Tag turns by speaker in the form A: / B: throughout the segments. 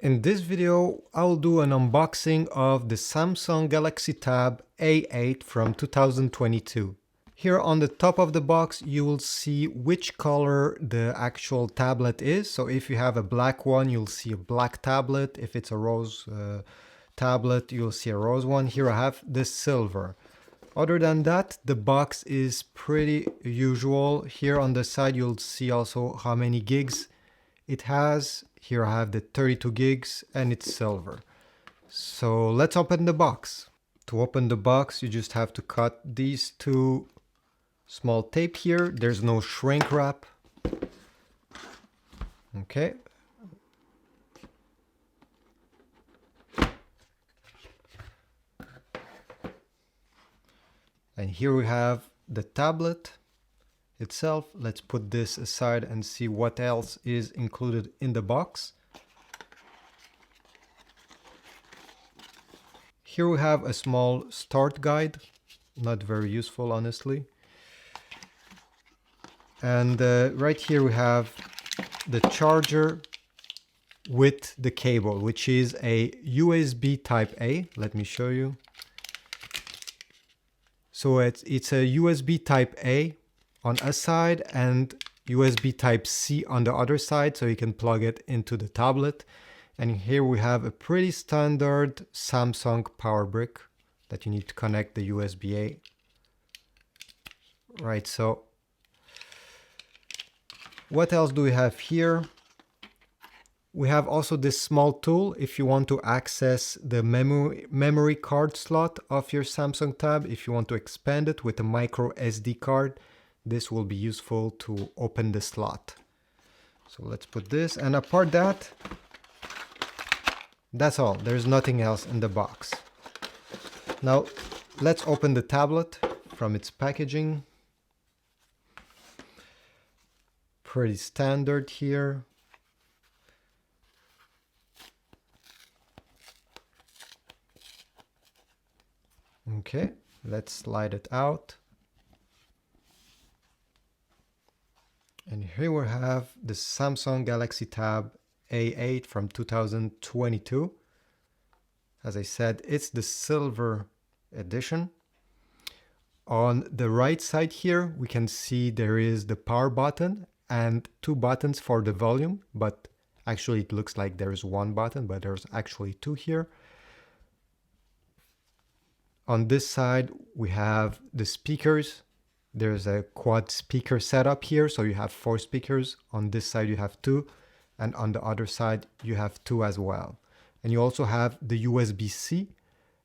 A: In this video, I'll do an unboxing of the Samsung Galaxy Tab A8 from 2022. Here on the top of the box, you will see which color the actual tablet is. So if you have a black one, you'll see a black tablet. If it's a rose tablet, you'll see a rose one. Here I have the silver. Other than that, the box is pretty usual. Here on the side, you'll see also how many gigs it has. Here I have the 32 gigs and it's silver. So let's open the box. To open the box, you just have to cut these two small tape here. There's no shrink wrap. Okay. And here we have the tablet itself. Let's put this aside and see what else is included in the box. Here we have a small start guide, not very useful honestly. And right here we have the charger with the cable, which is a USB type A. Let me show you. So it's a USB type A on a side and USB type C on the other side, so you can plug it into the tablet. And here we have a pretty standard Samsung power brick that you need to connect the USB-A. Right, so what else do we have here? We have also this small tool if you want to access the memory card slot of your Samsung Tab. If you want to expand it with a micro SD card, this will be useful to open the slot. So let's put this, and apart that, that's all. There's nothing else in the box. Now let's open the tablet from its packaging. Pretty standard here. Okay, let's slide it out. And here we have the Samsung Galaxy Tab A8 from 2022. As I said, it's the silver edition. On the right side here, we can see there is the power button and two buttons for the volume, but actually it looks like there's one button, but there's actually two here. On this side, we have the speakers. There's a quad speaker setup here, so you have 4 speakers. On this side, you have 2, and on the other side, you have 2 as well. And you also have the USB-C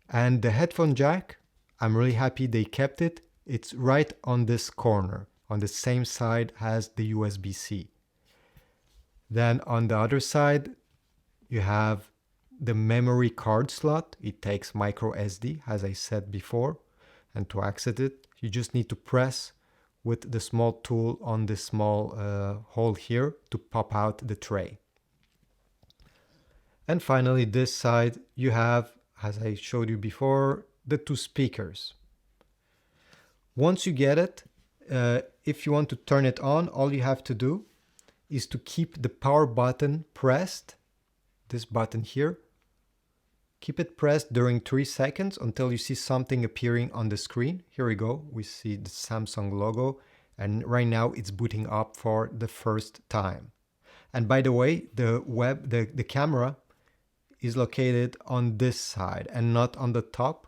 A: and the headphone jack. I'm really happy they kept it. It's right on this corner, on the same side as the USB-C. Then on the other side, you have the memory card slot. It takes micro SD, as I said before, and to access it, you just need to press with the small tool on this small hole here to pop out the tray. And finally, this side, you have, as I showed you before, the 2 speakers. Once you get it, if you want to turn it on, all you have to do is to keep the power button pressed, this button here. Keep it pressed during 3 seconds until you see something appearing on the screen. Here we go. We see the Samsung logo, and right now it's booting up for the first time. And by the way, the camera is located on this side and not on the top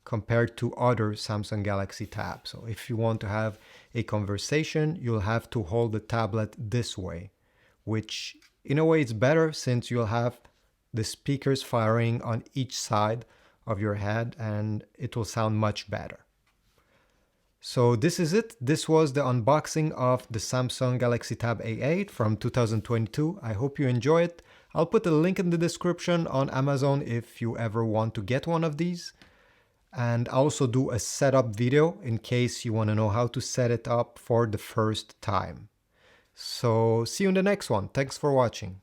A: compared to other Samsung Galaxy Tabs. So if you want to have a conversation, you'll have to hold the tablet this way, which in a way it's better since you'll have the speakers firing on each side of your head and it will sound much better. So this is it. This was the unboxing of the Samsung Galaxy Tab A8 from 2022. I hope you enjoy it. I'll put a link in the description on Amazon if you ever want to get one of these. And I'll also do a setup video in case you want to know how to set it up for the first time. So see you in the next one. Thanks for watching.